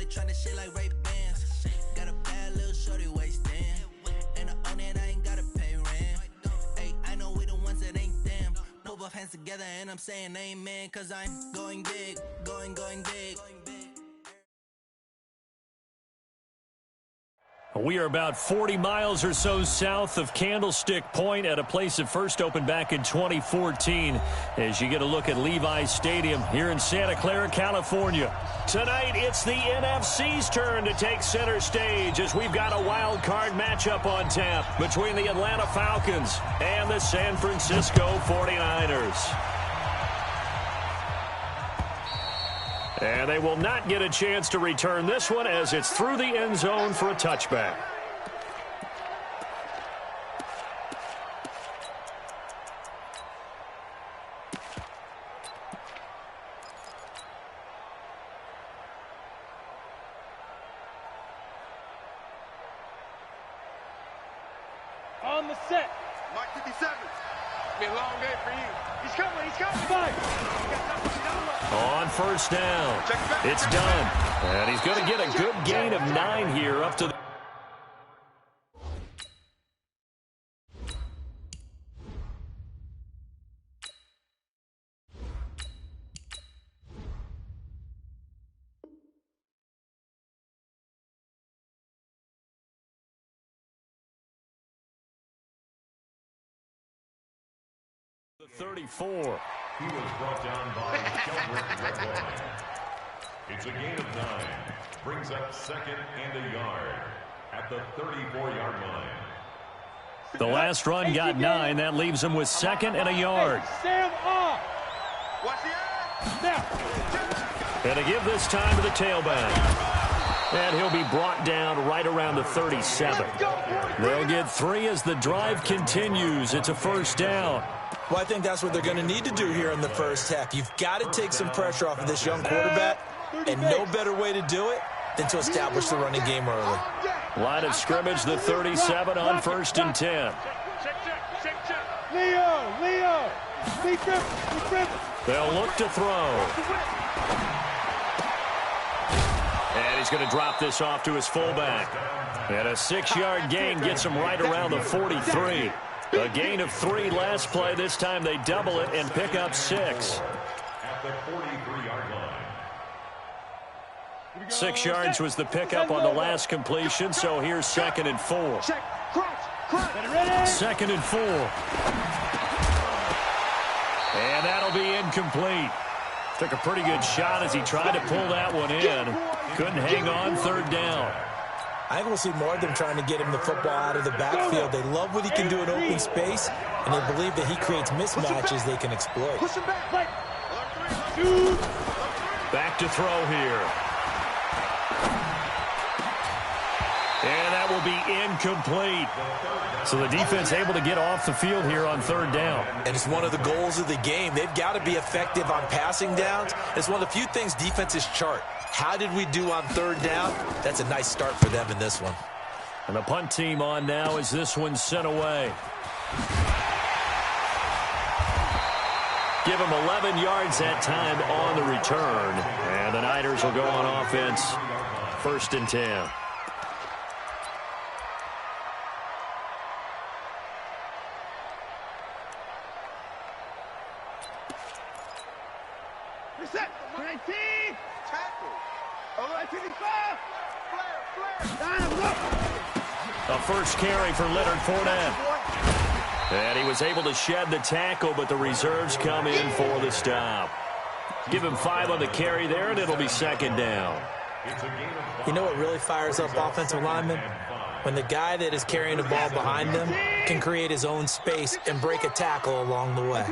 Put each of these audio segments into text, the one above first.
tryna shit like Ray-Bans. Got a bad little shorty wasting. And I own it, I ain't gotta pay rent. Hey, I know we the ones that ain't them. Put both hands together and I'm saying amen. Cause I'm going big, going big. We are about 40 miles or so south of Candlestick Point at a place that first opened back in 2014 as you get a look at Levi's Stadium here in Santa Clara, California. Tonight, it's the NFC's turn to take center stage as we've got a wild card matchup on tap between the Atlanta Falcons and the San Francisco 49ers. And they will not get a chance to return this one as it's through the end zone for a touchback. On the set. Mike 57. It's been a long day for you. He's coming. Five. On first down, it's done. And he's going to get a good gain of 9 here up to the... The 34. He was brought down by Sheldrick Redline. It's a gain of 9. Brings up second and a yard at the 34-yard line. The last run got 9. That leaves him with second and a yard. Sam off. Watch the eye. Now. And to give this time to the tailback. And he'll be brought down right around the 37. They'll get 3 as the drive continues. It's a first down. Well, I think that's what they're going to need to do here in the first half. You've got to take some pressure off of this young quarterback, and no better way to do it than to establish the running game early. Line of scrimmage, the 37 on first and 10. Leo. They'll look to throw. And he's going to drop this off to his fullback. And a 6-yard gain gets him right around the 43. A gain of 3 last play. This time they double it and pick up 6. At the 43-yard line. 6 yards was the pickup on the last completion, so here's second and 4. Second and 4. And that'll be incomplete. Took a pretty good shot as he tried to pull that one in. Couldn't hang on, third down. I think we'll see more of them trying to get him the football out of the backfield. They love what he can do in open space, and they believe that he creates mismatches they can exploit. Back to throw here. And that will be incomplete. So the defense able to get off the field here on third down. And it's one of the goals of the game. They've got to be effective on passing downs. It's one of the few things defenses chart. How did we do on third down? That's a nice start for them in this one. And the punt team on now as this one's sent away. Give them 11 yards that time on the return. And the Niners will go on offense. First and 10. Reset. 19. Tackle. A first carry for Leonard Fournette. And he was able to shed the tackle, but the reserves come in for the stop. Give him 5 on the carry there, and it'll be second down. You know what really fires up offensive linemen? When the guy that is carrying the ball behind them can create his own space and break a tackle along the way.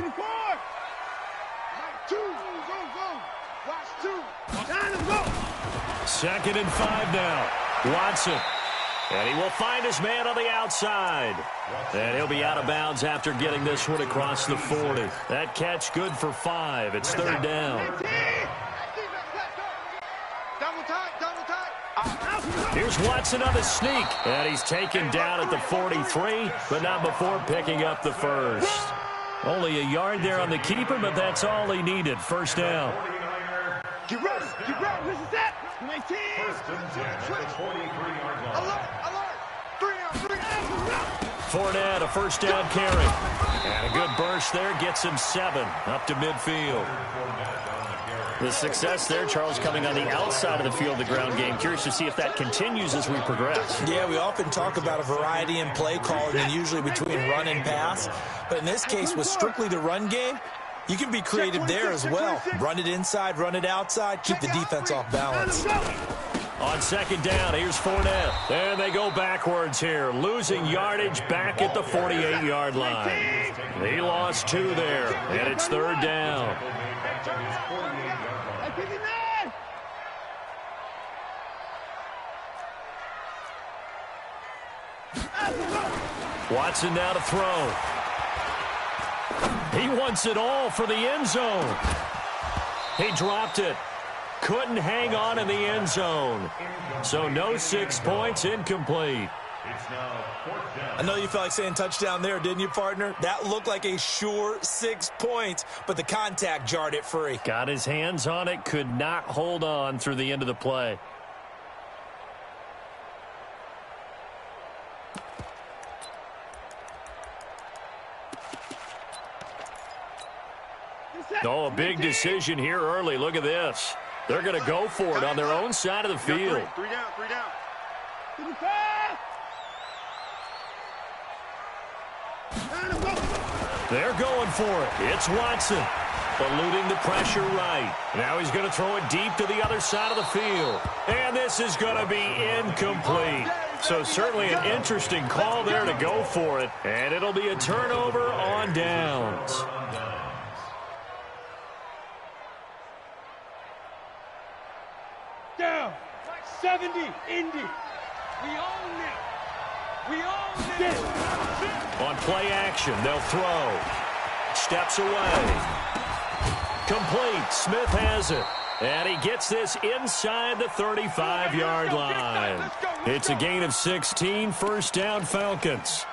Second and 5 now. Watson. And he will find his man on the outside. And he'll be out of bounds after getting this one across the 40. That catch good for 5. It's third down. Here's Watson on the sneak. And he's taken down at the 43, but not before picking up the first. Only a yard there on the keeper, but that's all he needed. First down. Get ready. This is it. First and 10 at the 43-yard line. Alert, alert. 3 out. Fournette, a first down carry. And a good burst there, gets him 7 up to midfield. The success there, Charles, coming on the outside of the field, the ground game. Curious to see if that continues as we progress. Yeah, we often talk about a variety in play calling and usually between run and pass. But in this case, with strictly the run game, you can be creative there as well. Run it inside, run it outside, keep the defense off balance. On second down, here's Fournette. And they go backwards here, losing yardage back at the 48-yard line. He lost 2 there, and it's third down. Watson now to throw. He wants it all for the end zone. He dropped it. Couldn't hang on in the end zone. So no 6 points, incomplete. I know you felt like saying touchdown there, didn't you, partner? That looked like a sure 6 points, but the contact jarred it free. Got his hands on it, could not hold on through the end of the play. Oh, a big decision here early. Look at this. They're going to go for it on their own side of the field. 3 down, 3 down. They're going for it. It's Watson. Eluding the pressure right. Now he's going to throw it deep to the other side of the field. And this is going to be incomplete. So certainly an interesting call there to go for it. And it'll be a turnover on downs. Down. 70, Indy. We own it. We own it. On play action, they'll throw. Steps away. Complete. Smith has it. And he gets this inside the 35-yard line. It's a gain of 16, first down Falcons.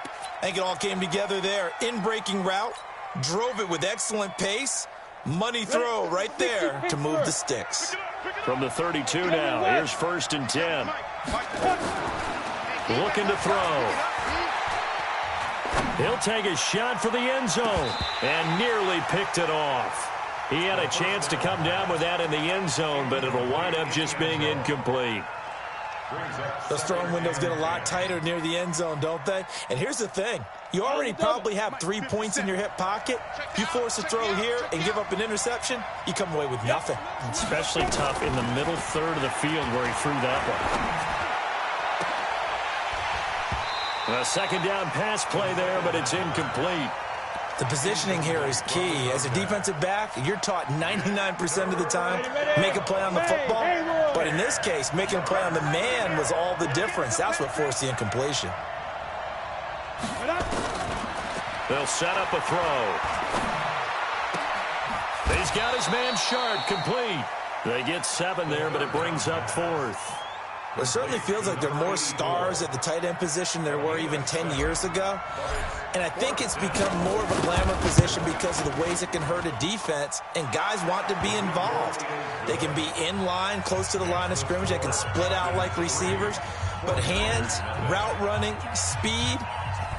I think it all came together there. In-breaking route, drove it with excellent pace. Money throw right there to move the sticks. From the 32 now, here's first and 10. Looking to throw. He'll take a shot for the end zone and nearly picked it off. He had a chance to come down with that in the end zone, but it'll wind up just being incomplete. Those throwing windows get a lot tighter near the end zone, don't they? And here's the thing. You already probably have 3 points in your hip pocket. You force a throw here and give up an interception, you come away with nothing. Especially tough in the middle third of the field where he threw that one. A second down pass play there, but it's incomplete. The positioning here is key. As a defensive back, you're taught 99% of the time, make a play on the football. But in this case, making a play on the man was all the difference. That's what forced the incompletion. They'll set up a throw. He's got his man sharp, complete. They get 7 there, but it brings up 4th. It certainly feels like there are more stars at the tight end position than there were even 10 years ago. And I think it's become more of a glamour position because of the ways it can hurt a defense, and guys want to be involved. They can be in line, close to the line of scrimmage. They can split out like receivers. But hands, route running, speed,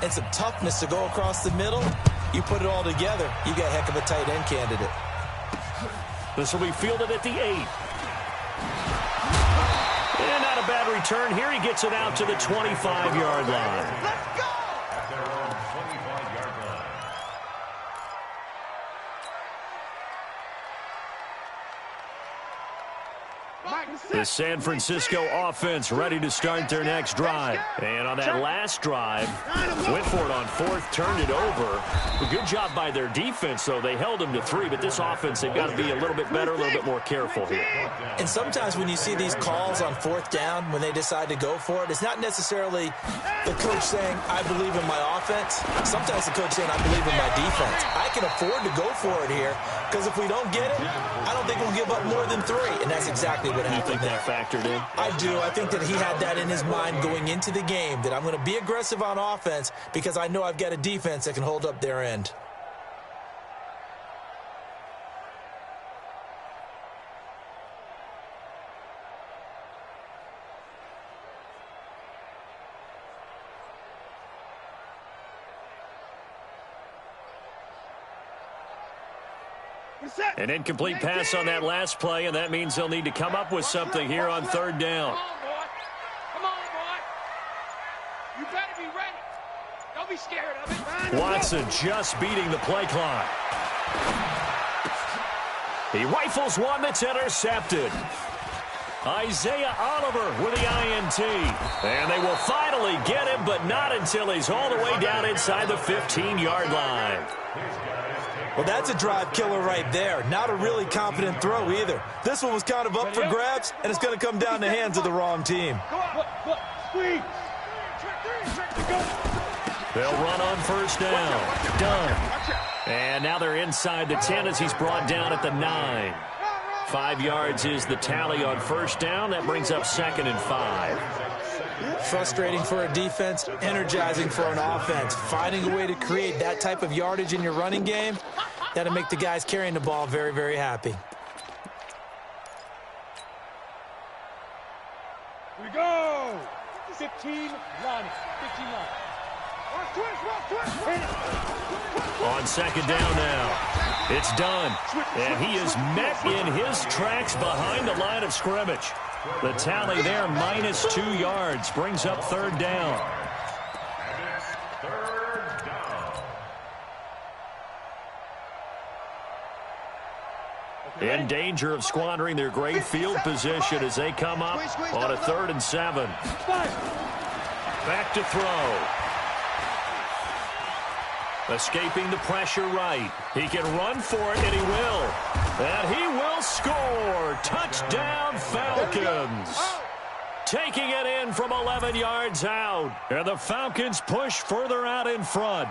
and some toughness to go across the middle, you put it all together, you got a heck of a tight end candidate. This will be fielded at the 8. And not a bad return. Here he gets it out to the 25-yard line. Let's go! At their own 25-yard line. The San Francisco offense ready to start their next drive. And on that last drive, went for it on 4th, turned it over. A good job by their defense, though. They held them to 3, but this offense, they've got to be a little bit better, a little bit more careful here. And sometimes when you see these calls on 4th down, when they decide to go for it, it's not necessarily the coach saying, I believe in my offense. Sometimes the coach saying, I believe in my defense. I can afford to go for it here, because if we don't get it, I don't think we'll give up more than 3. And that's exactly what happened. You think that factored in? I do. I think that he had that in his mind going into the game, that I'm going to be aggressive on offense because I know I've got a defense that can hold up their end. An incomplete pass on that last play, and that means they'll need to come up with something here on third down. Come on, boy. You better be ready. Don't be scared of it. Watson just beating the play clock. He rifles one that's intercepted. Isaiah Oliver with the INT. And they will finally get him, but not until he's all the way down inside the 15-yard line. Well, that's a drive killer right there. Not a really confident throw either. This one was kind of up for grabs, and it's going to come down the hands of the wrong team. Squeeze. They'll run on first down. Done. And now they're inside the 10 as he's brought down at the 9. 5 yards is the tally on first down. That brings up 2nd and 5. Frustrating for a defense, energizing for an offense. Finding a way to create that type of yardage in your running game, that'll make the guys carrying the ball very, very happy. Here we go. 15 line. 15 line. On second down now. It's done. And he is met in his tracks behind the line of scrimmage. The tally there, -2 yards, brings up third down. In danger of squandering their great field position as they come up on a 3rd and 7. Back to throw. Escaping the pressure right. He can run for it, and he will. And he will score. Touchdown, Falcons. Taking it in from 11 yards out. And the Falcons push further out in front.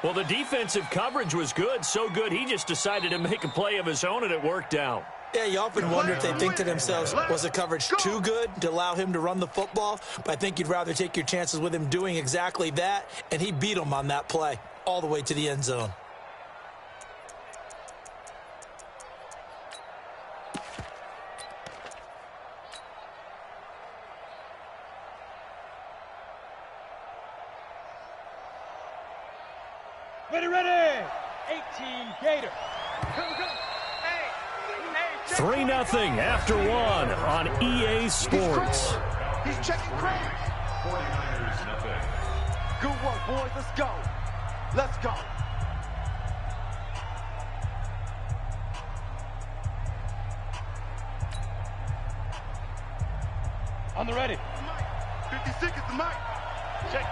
Well, the defensive coverage was good, so good he just decided to make a play of his own, and it worked out. Yeah, you often wonder if they think to themselves, was the coverage too good to allow him to run the football? But I think you'd rather take your chances with him doing exactly that, and he beat him on that play all the way to the end zone. Ready. 18 Gator. 3-0 after 1 on EA Sports. He's checking cranes. 49ers nothing. Good work, boys. Let's go. Let's go. On the ready. 56 is the mic. Check.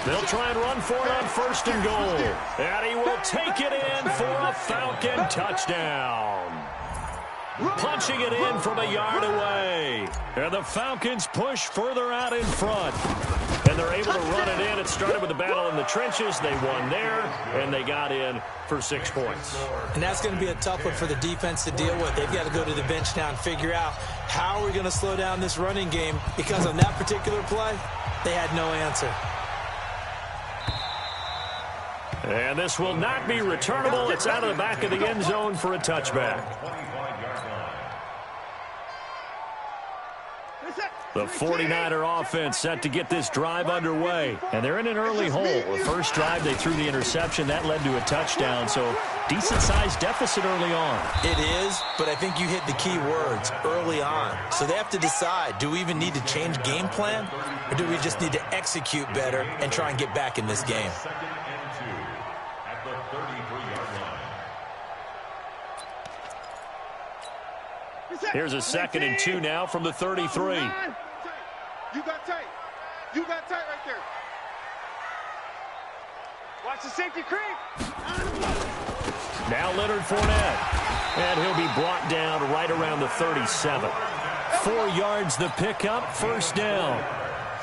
They'll try and run for it on 1st and goal. And he will take it in for a Falcon touchdown. Punching it in from a yard away. And the Falcons push further out in front. And they're able to run it in. It started with a battle in the trenches. They won there, and they got in for 6 points. And that's going to be a tough one for the defense to deal with. They've got to go to the bench now and figure out how are we going to slow down this running game, because on that particular play, they had no answer. And this will not be returnable. It's out of the back of the end zone for a touchback. The 49er offense set to get this drive underway. And they're in an early hole. The first drive, they threw the interception. That led to a touchdown. So decent-sized deficit early on. It is, but I think you hit the key words, early on. So they have to decide, do we even need to change game plan? Or do we just need to execute better and try and get back in this game? 2nd and 2 at the 33-yard line. Here's a 2nd and 2 now from the 33. You got tight. You got tight right there. Watch the safety creep. Now Leonard Fournette. And he'll be brought down right around the 37. 4 yards the pickup, 1st down.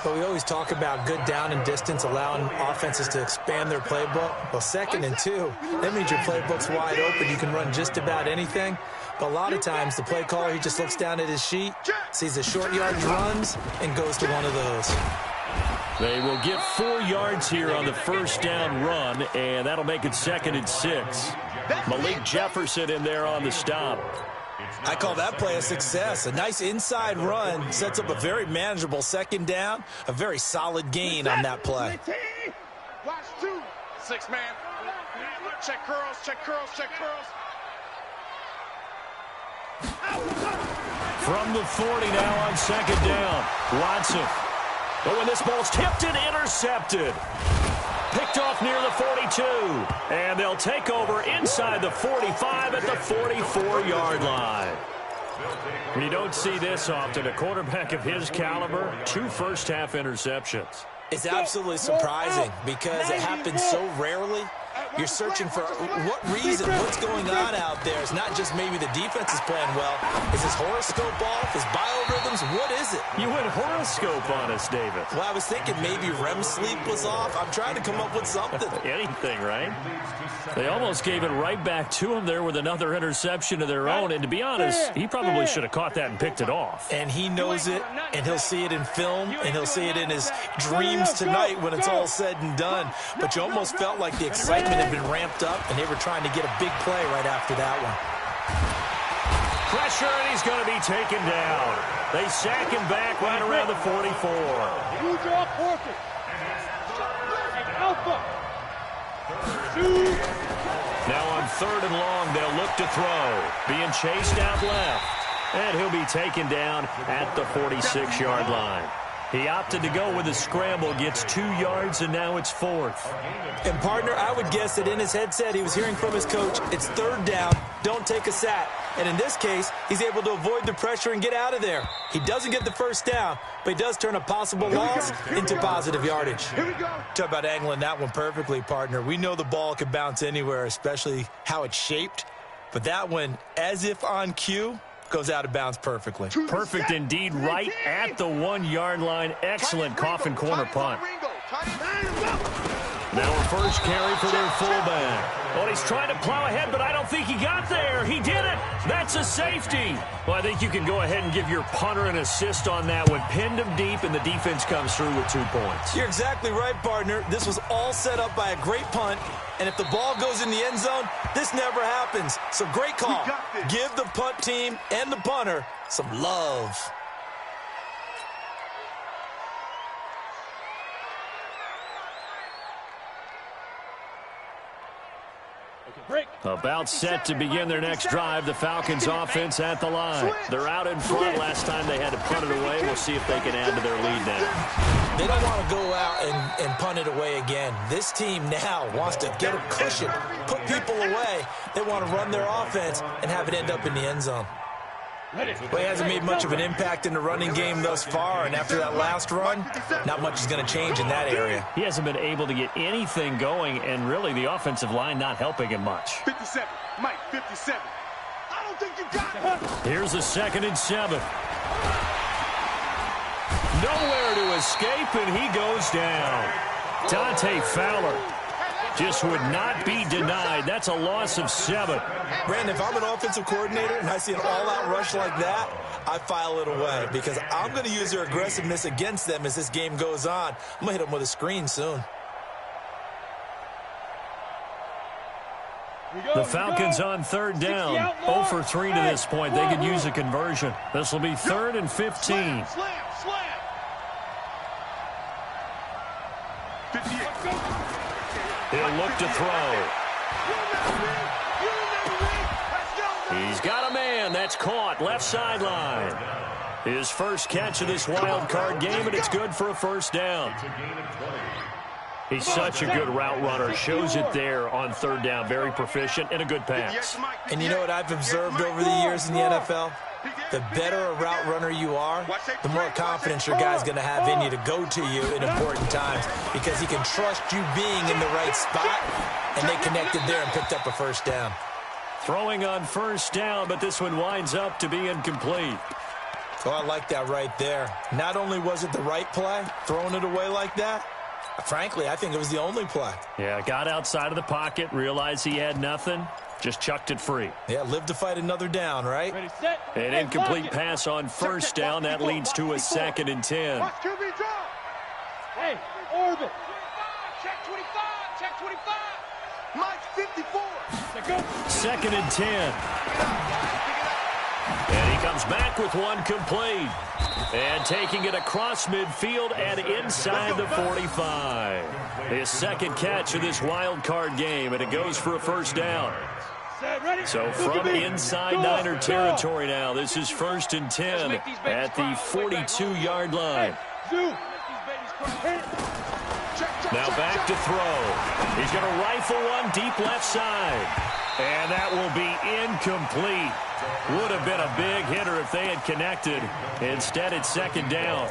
But we always talk about good down and distance, allowing offenses to expand their playbook. Well, 2nd and 2, that means your playbook's wide open. You can run just about anything. But a lot of times, the play caller, he just looks down at his sheet, sees the short yardage runs, and goes to one of those. They will get 4 yards here on the 1st down run, and that'll make it 2nd and 6. Malik Jefferson in there on the stop. I call that play a success. A nice inside run sets up a very manageable 2nd down, a very solid gain on that play. Watch 2. 6 man. Check curls, check curls, check curls. From the 40 now on second down. Watson. Oh, and this ball's tipped and intercepted. Picked off near the 42. And they'll take over inside the 45 at the 44-yard line. You don't see this often. A quarterback of his caliber, 2 first-half interceptions. It's absolutely surprising because it happens so rarely. You're searching for what reason, what's going on out there. It's not just maybe the defense is playing well. Is his horoscope off? His biorhythms? What is it? You went horoscope on us, David. Well, I was thinking maybe REM sleep was off. I'm trying to come up with something. Anything, right? They almost gave it right back to him there with another interception of their own. And to be honest, he probably should have caught that and picked it off. And he knows it, and he'll see it in film, and he'll see it in his dreams tonight when it's all said and done. But you almost felt like the excitement had been ramped up, and they were trying to get a big play right after that one. Pressure, and he's going to be taken down. They sack him back right around the 44. You draw perfect. Alpha. Now on 3rd and long, they'll look to throw. Being chased out left. And he'll be taken down at the 46-yard line. He opted to go with a scramble, gets 2 yards, and now it's 4th. And, partner, I would guess that in his headset he was hearing from his coach, it's 3rd down, don't take a sack. And in this case, he's able to avoid the pressure and get out of there. He doesn't get the first down, but he does turn a possible loss into positive yardage. Talk about angling that one perfectly, partner. We know the ball can bounce anywhere, especially how it's shaped. But that one, as if on cue, goes out of bounds perfectly. Perfect indeed, right at the 1-yard line. Excellent coffin corner punt. Now a first carry for their fullback. Oh, he's trying to plow ahead, but I don't think he got there. He did it. That's a safety. Well, I think you can go ahead and give your punter an assist on that one. Pinned him deep, and the defense comes through with 2 points. You're exactly right, partner. This was all set up by a great punt, and if the ball goes in the end zone, this never happens. So great call. Give the punt team and the punter some love. About set to begin their next drive, the Falcons offense at the line. They're out in front. Last time they had to punt it away. We'll see if they can add to their lead now. They don't want to go out and punt it away again. This team now wants to get a cushion, put people away. They want to run their offense and have it end up in the end zone. Well, he hasn't made much of an impact in the running game thus far, and after that last run, not much is going to change in that area. He hasn't been able to get anything going, and really the offensive line not helping him much. 57, Mike, 57. I don't think you got it. Here's a 2nd and 7. Nowhere to escape, and he goes down. Dante Fowler just would not be denied. That's a loss of 7. Brandon, if I'm an offensive coordinator and I see an all-out rush like that, I file it away because I'm going to use their aggressiveness against them as this game goes on. I'm going to hit them with a screen soon. The Falcons on 3rd down. 0 for 3 to this point. They could use a conversion. This will be 3rd and 15. He'll look to throw. He's got a man. That's caught. Left sideline. His first catch of this wild card game, and it's good for a first down. He's such a good route runner. Shows it there on 3rd down. Very proficient and a good pass. And you know what I've observed over the years in the NFL? The better a route runner you are, the more confidence your guy's going to have in you to go to you in important times because he can trust you being in the right spot, and they connected there and picked up a first down. Throwing on 1st down, but this one winds up to be incomplete. Oh, I like that right there. Not only was it the right play, throwing it away like that, frankly, I think it was the only play. Yeah, got outside of the pocket, realized he had nothing, just chucked it free. Yeah, live to fight another down, right? Ready, set. An incomplete pass on 1st down. That leads to a 2nd and 10. Hey, orbit. Check 25. Check 25. Mike, 54. 2nd and 10. And he comes back with one complete. And taking it across midfield and inside the 45. His second catch of this wild card game, and it goes for a first down. So from inside Niner territory now, this is 1st and 10 at the 42-yard line. Now back to throw. He's going to rifle one deep left side. And that will be incomplete. Would have been a big hitter if they had connected. Instead, it's 2nd down.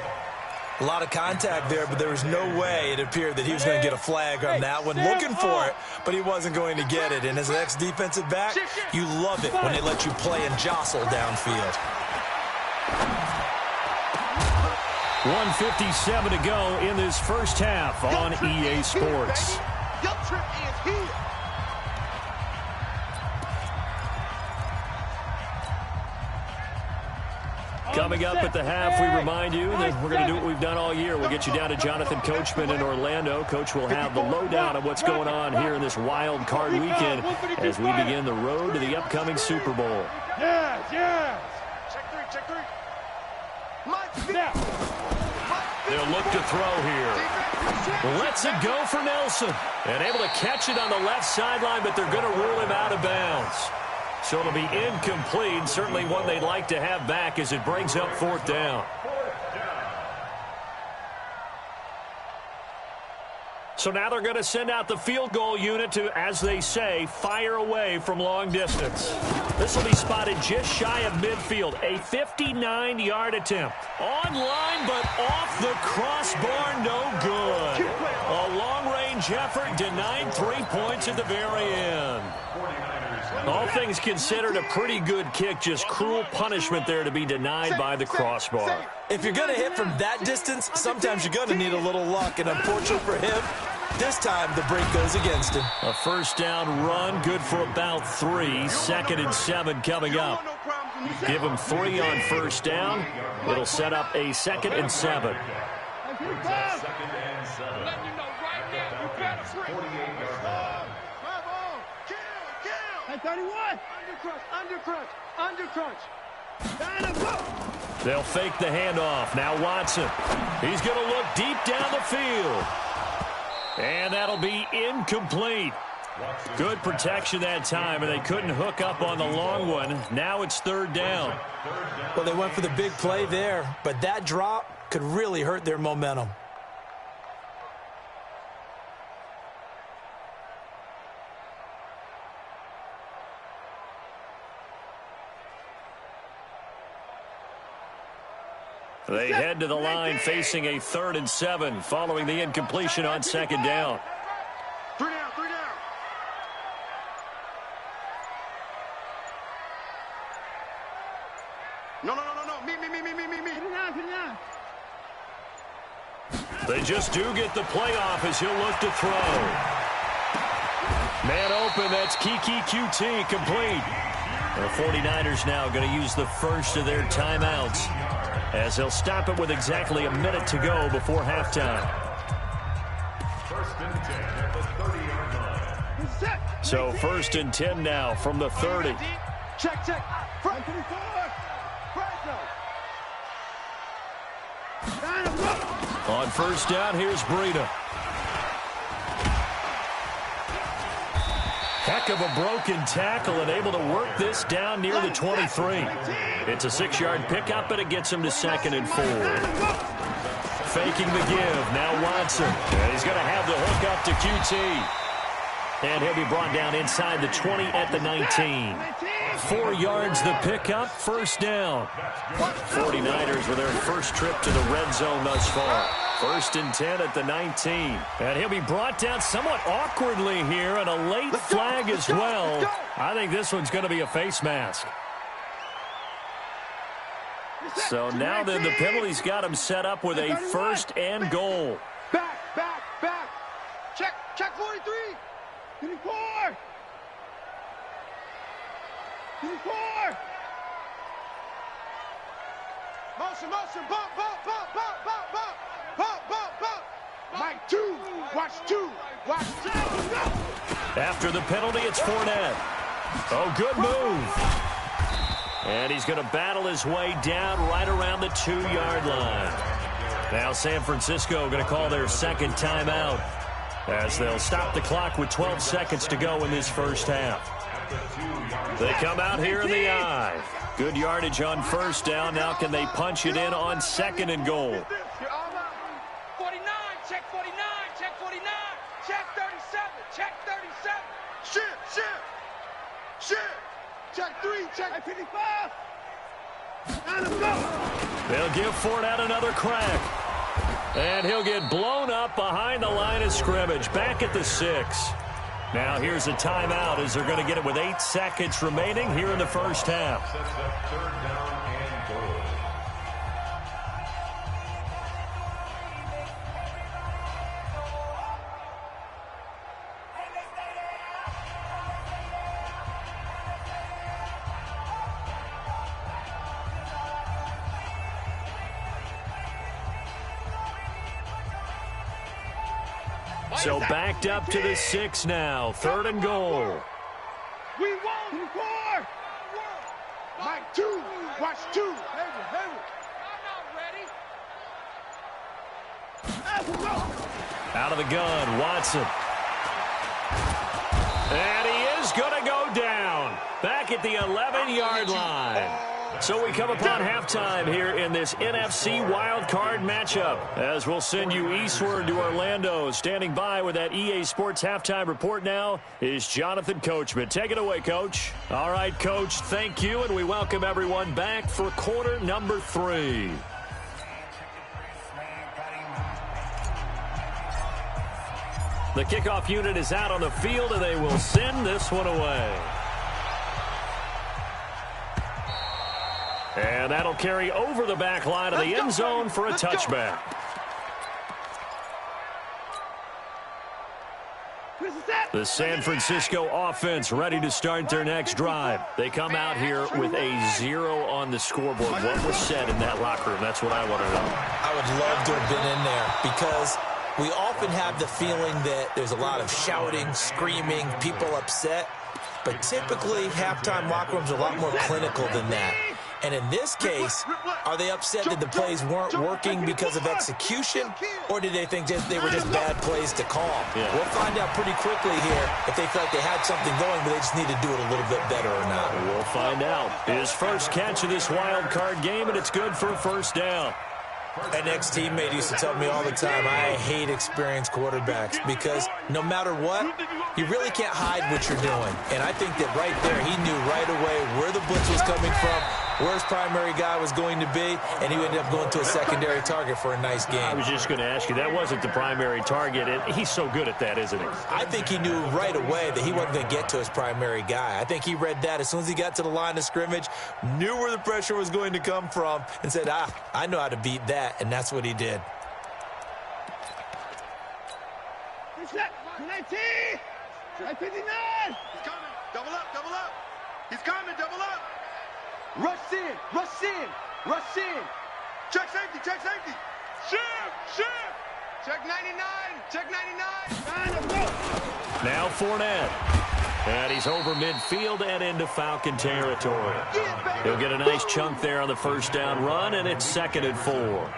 A lot of contact there, but there was no way it appeared that he was going to get a flag on that one. Looking for it, but he wasn't going to get it. And as an ex-defensive back, you love it when they let you play and jostle downfield. 1:57 to go in this first half on EA Sports. Coming up at the half, we remind you that we're going to do what we've done all year. We'll get you down to Jonathan Coachman in Orlando. Coach will have the lowdown of what's going on here in this wild card weekend as we begin the road to the upcoming Super Bowl. Yes. Check three. They'll look to throw here. Lets it go for Nelson. And able to catch it on the left sideline, but they're going to rule him out of bounds. So it'll be incomplete. Certainly one they'd like to have back as it brings up 4th down. So now they're going to send out the field goal unit to, as they say, fire away from long distance. This will be spotted just shy of midfield. A 59-yard attempt. On line, but off the crossbar, no good. A long-range effort denied 3 points at the very end. All things considered, a pretty good kick. Just cruel punishment there to be denied by the crossbar. If you're going to hit from that distance, sometimes you're going to need a little luck. And unfortunately for him, this time the break goes against him. A first down run, good for about 3. 2nd and 7 coming up. Give him 3 on first down. It'll set up a 2nd and 7. Hey, 31. Undercrunch. They'll fake the handoff. Now Watson. He's going to look deep down the field. And that'll be incomplete. Good protection that time, and they couldn't hook up on the long one. Now it's 3rd down. Well, they went for the big play there, but that drop could really hurt their momentum. They head to the line facing a 3rd and 7 following the incompletion on 2nd down. 3 down. No. Me. They just do get the playoff as he'll look to throw. Man open, that's Kiki QT complete. The 49ers now going to use the first of their timeouts as they'll stop it with exactly a minute to go before halftime. 1st and 10 at the 30-yard line. So 1st and 10 now from the 30. Check. Front. On first down, here's Breida. Heck of a broken tackle and able to work this down near the 23. It's a 6-yard pickup, but it gets him to 2nd and 4. Faking the give. Now Watson. And he's going to have the hook up to QT. And he'll be brought down inside the 20 at the 19. 4 yards the pickup, first down. 49ers with their first trip to the red zone thus far. 1st and 10 at the 19. And he'll be brought down somewhat awkwardly here, and a late flag as well. I think this one's going to be a face mask. So now then the penalty's got him set up with a 1st and goal. Back. Check 43. 24. Motion. Bump. Mike 2. Watch 2. After the penalty, it's Fournette. Oh, good move. And he's going to battle his way down right around the 2-yard line. Now San Francisco going to call their second timeout as they'll stop the clock with 12 seconds to go in this first half. They come out here in the I. Good yardage on first down. Now can they punch it in on second and goal? 49, check 49, check 49, check 37, check 37. Shit. Check 3, check 55. Now let's go. They'll give Fournette another crack. And he'll get blown up behind the line of scrimmage, back at the 6. Now here's a timeout as they're going to get it with 8 seconds remaining here in the first half. Third down and goal. So backed up to the 6 now. Third and goal. We won. 4. Mike 2. Watch 2. I'm not ready. Let's go. Out of the gun, Watson. And he is going to go down. Back at the 11-yard line. So we come upon halftime here in this NFC wildcard matchup as we'll send you eastward to Orlando. Standing by with that EA Sports halftime report now is Jonathan Coachman. Take it away, Coach. All right, Coach, thank you, and we welcome everyone back for quarter number 3. The kickoff unit is out on the field, and they will send this one away. And that'll carry over the back line of the end zone for a touchback. The San Francisco offense ready to start their next drive. They come out here with a 0 on the scoreboard. What was said in that locker room? That's what I want to know. I would love to have been in there because we often have the feeling that there's a lot of shouting, screaming, people upset. But typically, halftime locker rooms are a lot more clinical than that. And in this case, are they upset that the plays weren't working because of execution, or did they think they were just bad plays to call? Yeah. We'll find out pretty quickly here if they felt like they had something going, but they just need to do it a little bit better or not. We'll find out. His first catch of this wild card game, and it's good for a first down. An ex-teammate used to tell me all the time, I hate experienced quarterbacks because no matter what, you really can't hide what you're doing. And I think that right there, he knew right away where the blitz was coming from, where his primary guy was going to be, and he ended up going to a secondary target for a nice game. I was just going to ask you, that wasn't the primary target, and he's so good at that, isn't he? I think he knew right away that he wasn't going to get to his primary guy. I think he read that as soon as he got to the line of scrimmage, knew where the pressure was going to come from, and said, I know how to beat that, and that's what he did. 19! 59! He's coming. Double up. He's coming, double up. Rush in. Check safety. Shift. Check 99. Now Fournette. And he's over midfield and into Falcon territory. He'll get a nice chunk there on the first down run, and it's 2nd and 4.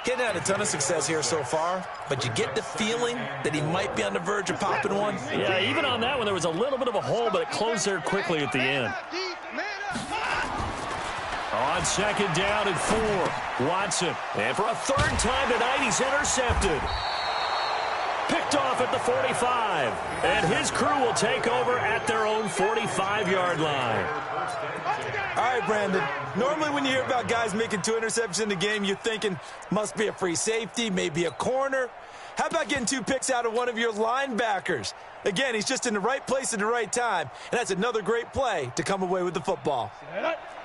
Getting had a ton of success here so far, but you get the feeling that he might be on the verge of popping one. Yeah, even on that one, there was a little bit of a hole, but it closed there quickly at the end. On 2nd down and 4, Watson. And for a 3rd time tonight, he's intercepted. Picked off at the 45. And his crew will take over at their own 45-yard line. All right, Brandon. Normally when you hear about guys making 2 interceptions in the game, you're thinking must be a free safety, maybe a corner. How about getting 2 picks out of one of your linebackers? Again, he's just in the right place at the right time, and that's another great play to come away with the football.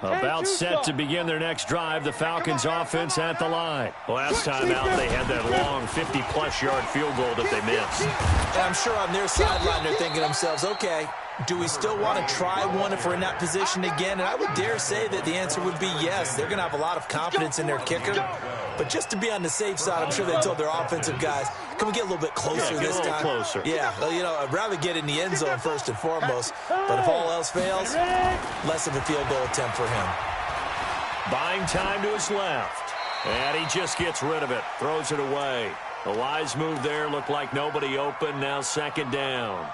About set to begin their next drive, the Falcons offense at the line. Last time out, they had that long 50-plus yard field goal that they missed. And I'm sure on their sideline they're thinking to themselves, okay, Do we still want to try one if we're in that position again? And I would dare say that the answer would be yes. They're going to have a lot of confidence in their kicker. But just to be on the safe side, I'm sure they told their offensive guys, can we get a little bit closer this time? Closer. Yeah, well, you know, I'd rather get in the end zone first and foremost. But if all else fails, less of a field goal attempt for him. Buying time to his left. And he just gets rid of it. Throws it away. A wise move there. Looked like nobody open. Now second down.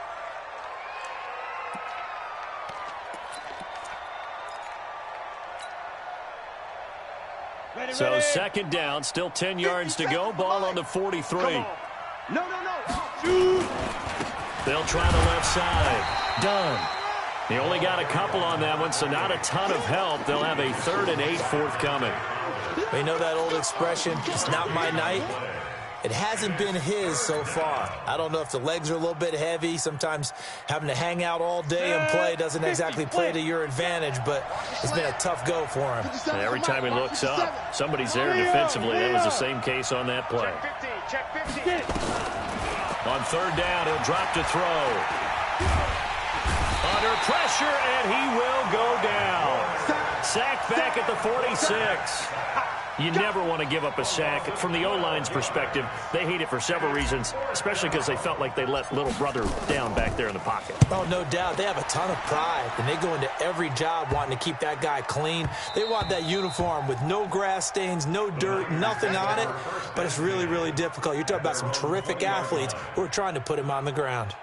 So second down, still 10 yards to go. Ball on the 43. No. Shoot. They'll try the left side. Done. He only got a couple on that one, so not a ton of help. They'll have a 3rd and 8 forthcoming. We know that old expression, it's not my night. It hasn't been his so far. I don't know if the legs are a little bit heavy. Sometimes having to hang out all day and play doesn't exactly play to your advantage, but it's been a tough go for him. And every time he looks up, somebody's there defensively. That was the same case on that play. Check 15. On 3rd down, he'll drop to throw. Under pressure, and he will go down. Sacked back at the 46. You never want to give up a sack. From the O-line's perspective, they hate it for several reasons, especially because they felt like they let little brother down back there in the pocket. Oh, no doubt. They have a ton of pride, and they go into every job wanting to keep that guy clean. They want that uniform with no grass stains, no dirt, nothing on it, but it's really, really difficult. You're talking about some terrific athletes who are trying to put him on the ground.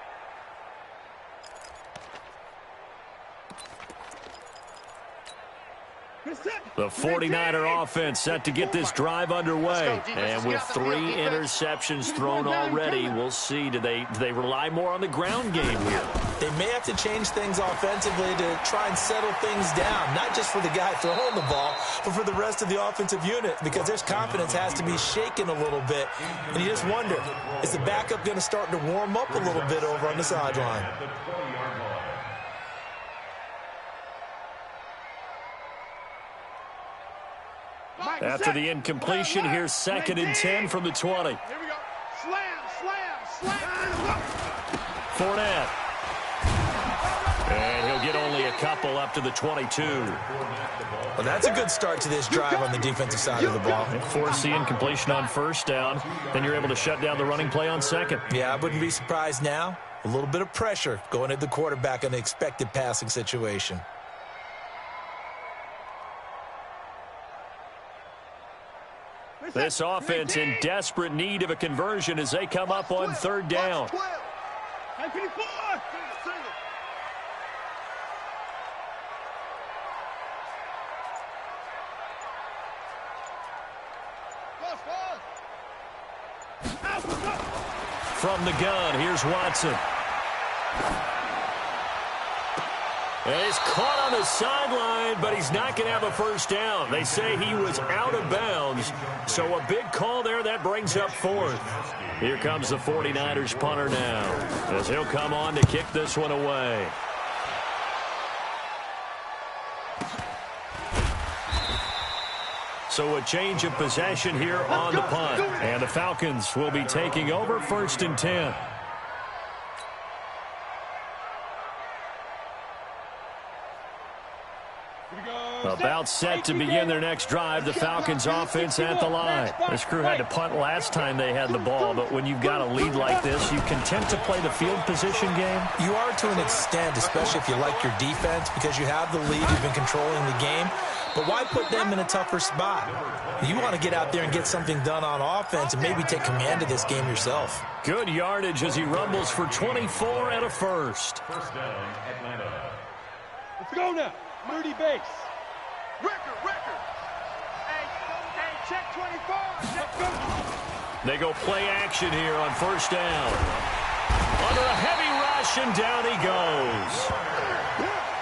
The 49er offense set to get this drive underway. And with 3 interceptions thrown already, we'll see. Do they rely more on the ground game here? They may have to change things offensively to try and settle things down, not just for the guy throwing the ball, but for the rest of the offensive unit, because their confidence has to be shaken a little bit. And you just wonder, is the backup going to start to warm up a little bit over on the sideline? After the incompletion, here's 2nd and 10 from the 20. Here we go. Slam. Fournette. And he'll get only a couple up to the 22. Well, that's a good start to this drive on the defensive side of the ball. Force the incompletion on 1st down. Then you're able to shut down the running play on 2nd. Yeah, I wouldn't be surprised now. A little bit of pressure going at the quarterback in an expected passing situation. This offense in desperate need of a conversion as they come up on 3rd down. From the gun, here's Watson. And he's caught on the sideline, but he's not going to have a 1st down. They say he was out of bounds. So a big call there that brings up 4th. Here comes the 49ers punter now, as he'll come on to kick this one away. So a change of possession here on the punt. And the Falcons will be taking over 1st and 10. About set to begin their next drive, the Falcons offense at the line. This crew had to punt last time they had the ball, but when you've got a lead like this, you content to play the field position game? You are to an extent, especially if you like your defense, because you have the lead, you've been controlling the game. But why put them in a tougher spot? You want to get out there and get something done on offense and maybe take command of this game yourself. Good yardage as he rumbles for 24 and a 1st. First down, Atlanta. Let's go now. Moody base. Record. Hey, check 24. Check 24. They go play action here on 1st down. Under a heavy rush, and down he goes.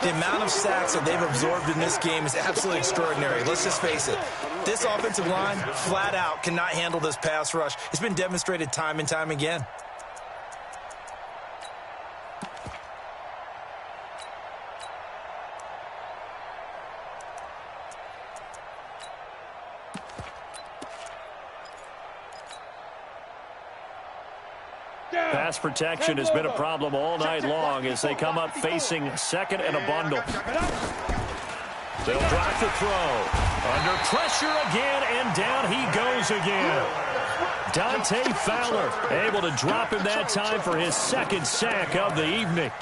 The amount of sacks that they've absorbed in this game is absolutely extraordinary. Let's just face it. This offensive line, flat out, cannot handle this pass rush. It's been demonstrated time and time again. Down. Pass protection has been a problem all night long as they come up facing second and a bundle. They'll drop the throw. Under pressure again, and down he goes again. Dante Fowler able to drop him that time for his second sack of the evening.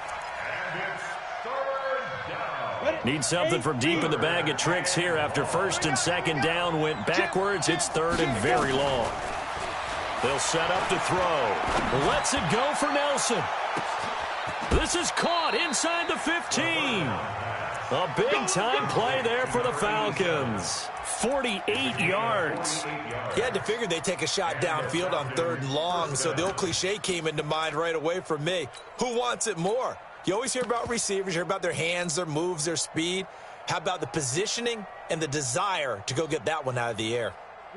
Need something from deep in the bag of tricks here after first and second down went backwards. It's third and very long. They'll set up to throw. Lets it go for Nelson. This is caught inside the 15. A big-time play there for the Falcons. 48 yards. You had to figure they'd take a shot downfield on third and long, so the old cliche came into mind right away for me. Who wants it more? You always hear about receivers, you hear about their hands, their moves, their speed. How about the positioning and the desire to go get that one out of the air?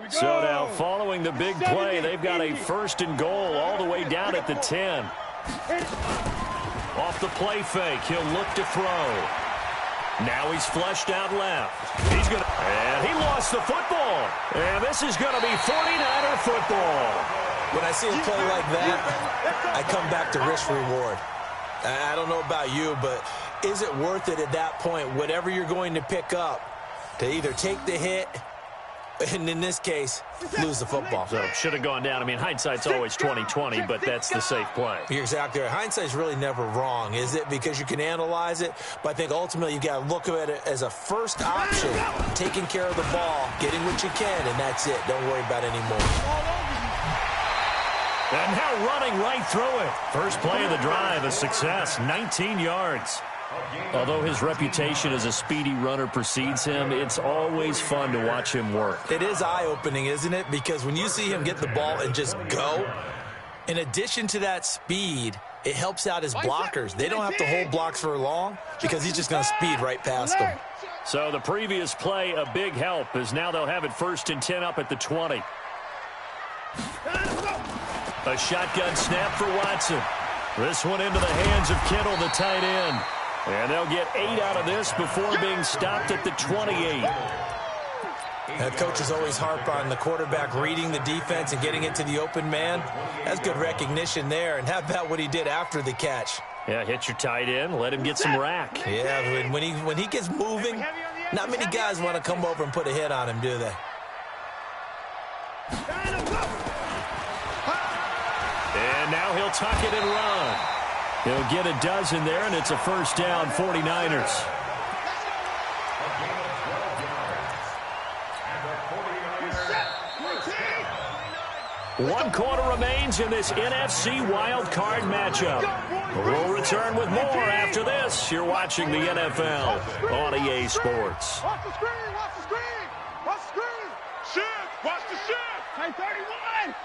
So now following the big play, they've got a first and goal all the way down at the 10. Off the play fake, he'll look to throw. Now he's flushed out left. And he lost the football. And this is going to be 49er football. When I see a play like that, I come back to risk-reward. I don't know about you, but is it worth it at that point, whatever you're going to pick up, to either take the hit, and in this case, lose the football? So should have gone down. I mean, hindsight's always 20/20, but that's the safe play. You're exactly right. Hindsight's really never wrong, is it? Because you can analyze it, but I think ultimately you got to look at it as a first option, taking care of the ball, getting what you can, and that's it. Don't worry about it anymore. And now running right through it. First play of the drive, a success, 19 yards. Although his reputation as a speedy runner precedes him, it's always fun to watch him work. It is eye-opening, isn't it? Because when you see him get the ball and just go, in addition to that speed, it helps out his blockers. They don't have to hold blocks for long because he's just going to speed right past them. So the previous play, a big help, as now they'll have it first and 10 up at the 20. A shotgun snap for Watson. This one into the hands of Kittle, the tight end. And they'll get 8 out of this before being stopped at the 28. That coaches always harp on the quarterback reading the defense and getting it to the open man. That's good recognition there. And how about what he did after the catch? Yeah, hit your tight end, let him get some rack. Yeah, when he gets moving, not many guys want to come over and put a hit on him, do they? And now he'll tuck it and run. He'll get a dozen there, and it's a first down, 49ers. One quarter remains in this NFC wild card matchup. We'll return with more after this. You're watching the NFL on EA Sports. Watch the screen, watch the screen, watch the screen. Shift, watch the shift. Hey, 31.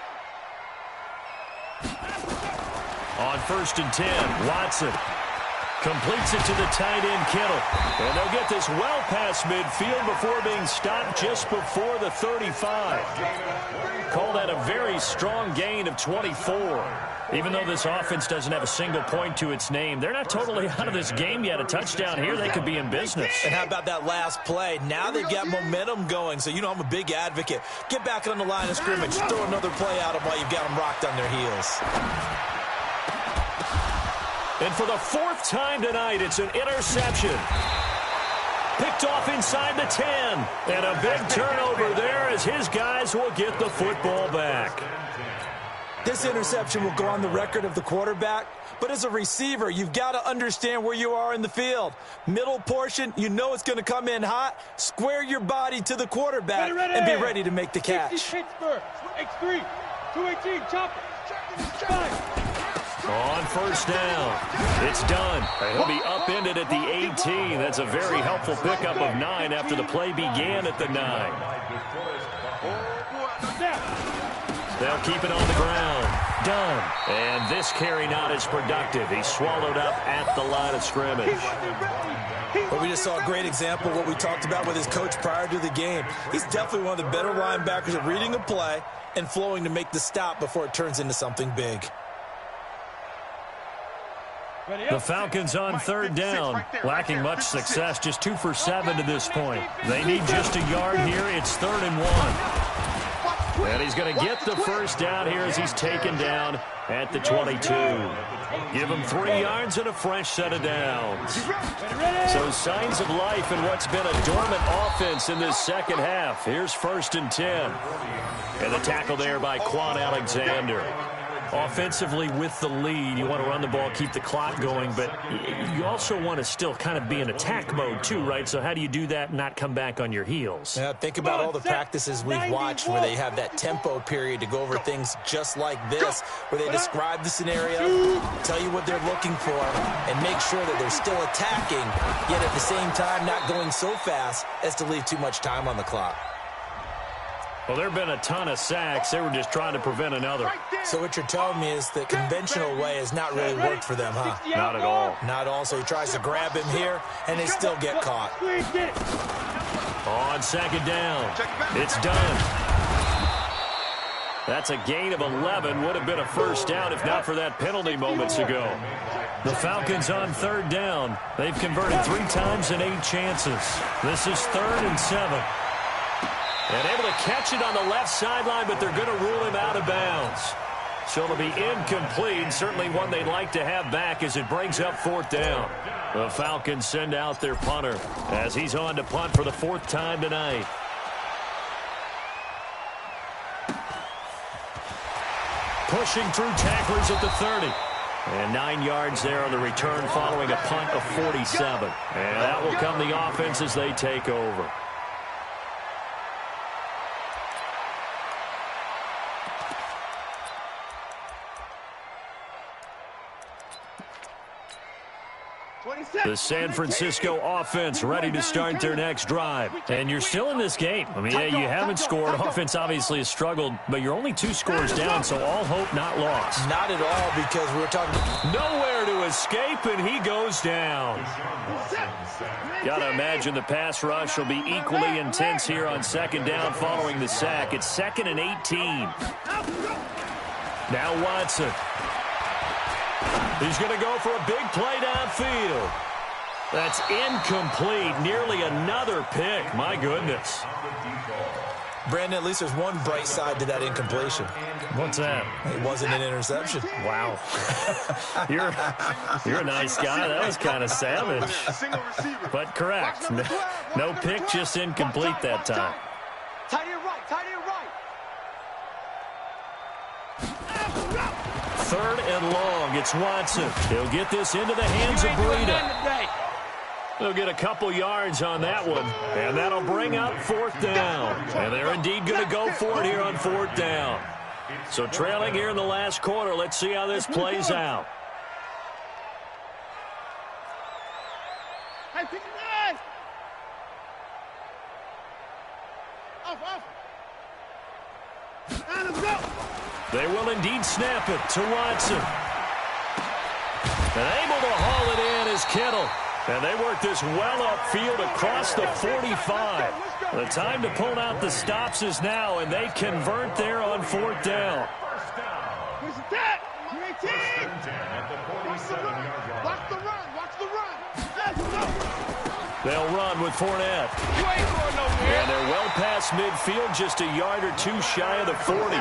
On first and 10, Watson completes it to the tight end, Kittle. And they'll get this well past midfield before being stopped just before the 35. Call that a very strong gain of 24. Even though this offense doesn't have a single point to its name, they're not totally out of this game yet. A touchdown here, they could be in business. And how about that last play? Now they've got momentum going, so you know I'm a big advocate. Get back on the line of scrimmage. Throw another play at them while you've got them rocked on their heels. And for the fourth time tonight, it's an interception. Picked off inside the 10. And a big turnover there as his guys will get the football back. This interception will go on the record of the quarterback, but as a receiver, you've got to understand where you are in the field. Middle portion, you know it's going to come in hot. Square your body to the quarterback and be ready to make the catch. Pittsburgh, X3, 218, chopper. On first down, it's done. He'll be upended at the 18. That's a very helpful pickup of 9 after the play began at the 9. They'll keep it on the ground. Done. And this carry not as productive. He's swallowed up at the line of scrimmage. Well, we just saw a great example of what we talked about with his coach prior to the game. He's definitely one of the better linebackers at reading a play and flowing to make the stop before it turns into something big. The Falcons on third down, lacking much success, just 2 for 7 to this point. They need just a yard here. It's 3rd and 1. And he's going to get the first down here as he's taken down at the 22. Give him 3 yards and a fresh set of downs. So signs of life in what's been a dormant offense in this second half. Here's 1st and 10. And the tackle there by Quan Alexander. Offensively with the lead, you want to run the ball, keep the clock going, but you also want to still kind of be in attack mode too, right? So how do you do that and not come back on your heels? Yeah, think about all the practices we've watched where they have that tempo period to go over things just like this, where they describe the scenario, tell you what they're looking for, and make sure that they're still attacking, yet at the same time not going so fast as to leave too much time on the clock. Well, there have been a ton of sacks. They were just trying to prevent another. So what you're telling me is the conventional way has not really worked for them, huh? Not at all. Not at all. So he tries to grab him here, and they still get caught. On 2nd down. It's done. That's a gain of 11. Would have been a first down if not for that penalty moments ago. The Falcons on 3rd down. They've converted 3 times in 8 chances. This is 3rd and 7. And able to catch it on the left sideline, but they're going to rule him out of bounds. So it'll be incomplete. Certainly one they'd like to have back as it brings up 4th down. The Falcons send out their punter as he's on to punt for the 4th time tonight. Pushing through tacklers at the 30. And 9 yards there on the return following a punt of 47. And that will come the offense as they take over. The San Francisco offense ready to start their next drive. And you're still in this game. I mean, yeah, you haven't scored. Offense obviously has struggled, but you're only 2 scores down, so all hope not lost. Not at all, because we were talking... Nowhere to escape, and he goes down. Got to imagine the pass rush will be equally intense here on 2nd down following the sack. It's 2nd and 18. Now Watson. He's going to go for a big play downfield. That's incomplete. Nearly another pick. My goodness. Brandon, at least there's one bright side to that incompletion. What's that? It wasn't an interception. Wow. You're a nice guy. That was kind of savage. But correct. No pick, just incomplete that time. Tight end right. 3rd and long. It's Watson. He'll get this into the hands of Breida. They'll get a couple yards on that one, and that'll bring up 4th down. And they're indeed going to go for it here on 4th down. So trailing here in the last quarter. Let's see how this plays out. Hey, pick it off. And let's go. They will indeed snap it to Watson. And able to haul it in is Kittle. And they work this well upfield across the 45. The time to pull out the stops is now, and they convert there on 4th down. Here's the tap. You're 18. Watch the run. Let's go. They'll run with Fournette. And they're well past midfield, just a yard or 2 shy of the 40.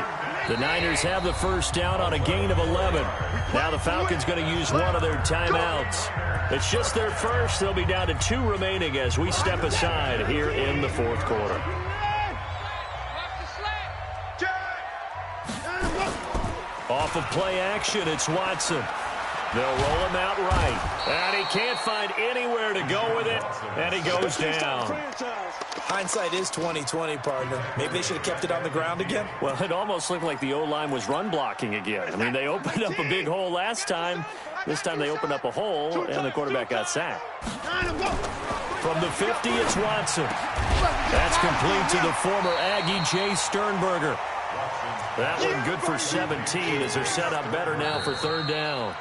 The Niners have the first down on a gain of 11. Now the Falcons going to use one of their timeouts. It's just their first. They'll be down to 2 remaining as we step aside here in the 4th quarter. Off of play action, it's Watson. They'll roll him out right. And he can't find anywhere to go with it. And he goes down. Hindsight is 20/20, partner. Maybe they should have kept it on the ground again. Well, it almost looked like the O-line was run blocking again. I mean, they opened up a big hole last time. This time they opened up a hole, and the quarterback got sacked. From the 50, it's Watson. That's complete to the former Aggie, Jay Sternberger. That one good for 17 as they're set up better now for 3rd down.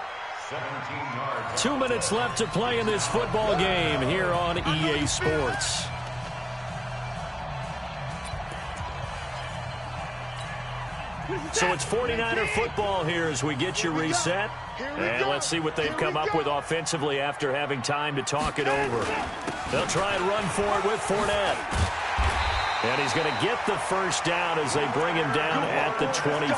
2 minutes left to play in this football game here on EA Sports. So it's 49er football here as we get you reset. And let's see what they've come up with offensively after having time to talk it over. They'll try and run for it with Fournette. And he's going to get the first down as they bring him down at the 23.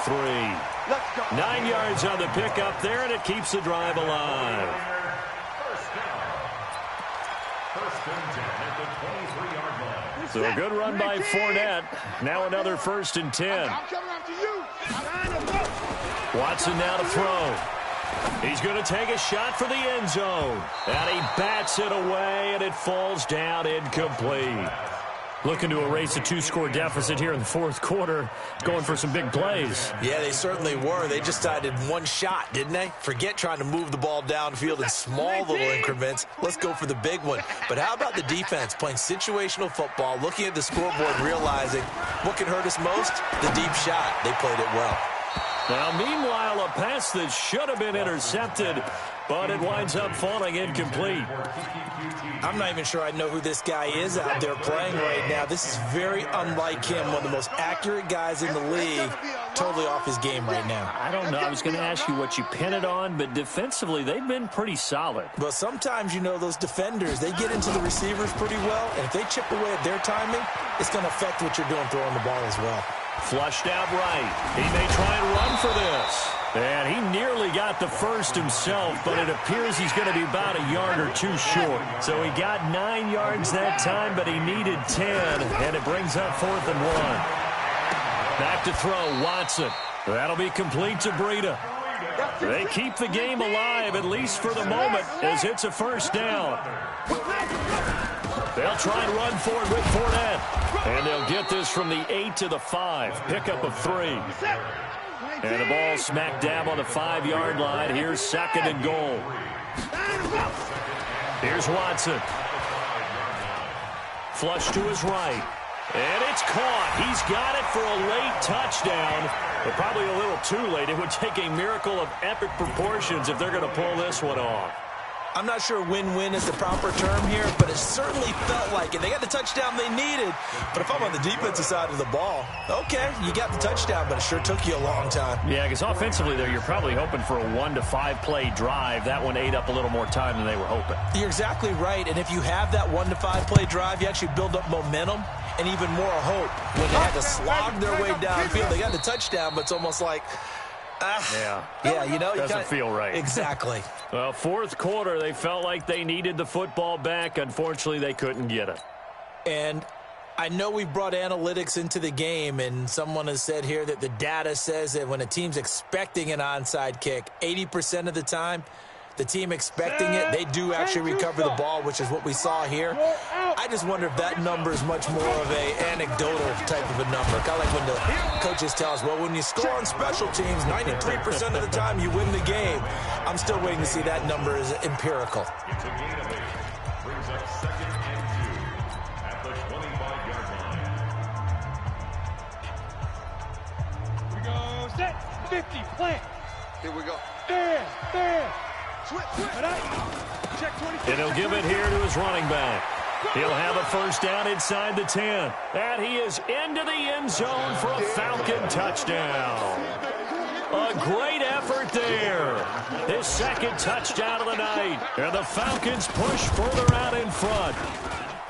9 yards on the pickup there, and it keeps the drive alive. First and 10 at the 23-yard line. So a good run by Fournette. Now another 1st and 10. I'm coming after you. Watson now to throw. He's going to take a shot for the end zone. And he bats it away, and it falls down incomplete. Looking to erase a 2-score deficit here in the fourth quarter, going for some big plays. Yeah, they certainly were. They just decided one shot, didn't they? Forget trying to move the ball downfield in small little increments. Let's go for the big one. But how about the defense playing situational football, looking at the scoreboard, realizing what can hurt us most? The deep shot. They played it well. Now, meanwhile, a pass that should have been intercepted, but it winds up falling incomplete. I'm not even sure I know who this guy is out there playing right now. This is very unlike him, one of the most accurate guys in the league, totally off his game right now. I don't know. I was going to ask you what you pin it on, but defensively, they've been pretty solid. But sometimes, you know, those defenders, they get into the receivers pretty well, and if they chip away at their timing, it's going to affect what you're doing throwing the ball as well. Flushed out right. He may try and run for this. And he nearly got the first himself, but it appears he's going to be about a yard or two short. So he got 9 yards that time, but he needed 10, and it brings up 4th and 1. Back to throw, Watson. That'll be complete to Breida. They keep the game alive, at least for the moment, as it's a first down. They'll try and run for it with Fournette. And they'll get this from the 8 to the 5. Pickup of 3. And the ball smack dab on the 5-yard line. Here's 2nd and goal. Here's Watson. Flush to his right. And it's caught. He's got it for a late touchdown. But probably a little too late. It would take a miracle of epic proportions if they're going to pull this one off. I'm not sure win-win is the proper term here, but it certainly felt like it. They got the touchdown they needed, but if I'm on the defensive side of the ball, okay, you got the touchdown, but it sure took you a long time. Yeah, because offensively there, you're probably hoping for a 1 to 5 play drive. That one ate up a little more time than they were hoping. You're exactly right, and if you have that 1 to 5 play drive, you actually build up momentum and even more hope. When they had to slog their way downfield, they got the touchdown, but it's almost like, yeah, you know, doesn't feel right. Exactly. Well, fourth quarter, they felt like they needed the football back. Unfortunately, they couldn't get it. And I know we brought analytics into the game, and someone has said here that the data says that when a team's expecting an onside kick, 80% of the time, the team expecting it, they do actually recover the ball, which is what we saw here. I just wonder if that number is much more of a anecdotal type of a number. Kind of like when the coaches tell us, well, when you score on special teams, 93% of the time you win the game. I'm still waiting to see that number is empirical. It's a gain of 8. Brings up 2nd and 2 at the 25-yard line. We go set 50 plant. Here we go. There. Switch. Check 20. And he'll give it here to his running back. He'll have a first down inside the 10. And he is into the end zone for a Falcon touchdown. A great effort there. His 2nd touchdown of the night. And the Falcons push further out in front.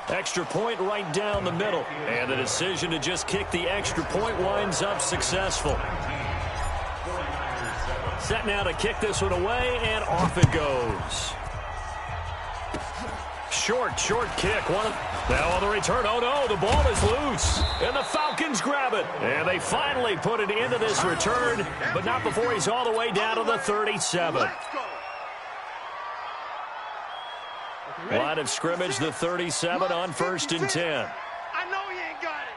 Extra point right down the middle. And the decision to just kick the extra point winds up successful. Set now to kick this one away, and off it goes. Short kick. Now on the return. Oh, no, the ball is loose. And the Falcons grab it. And they finally put it into this return, but not before he's all the way down to the 37. Line of scrimmage, the 37 on 1st and 10. I know he ain't got it.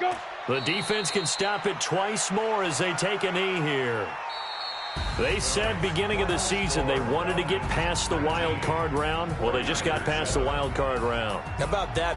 Go. The defense can stop it twice more as they take a knee here. They said beginning of the season they wanted to get past the wild card round. Well, they just got past the wild card round. How about that?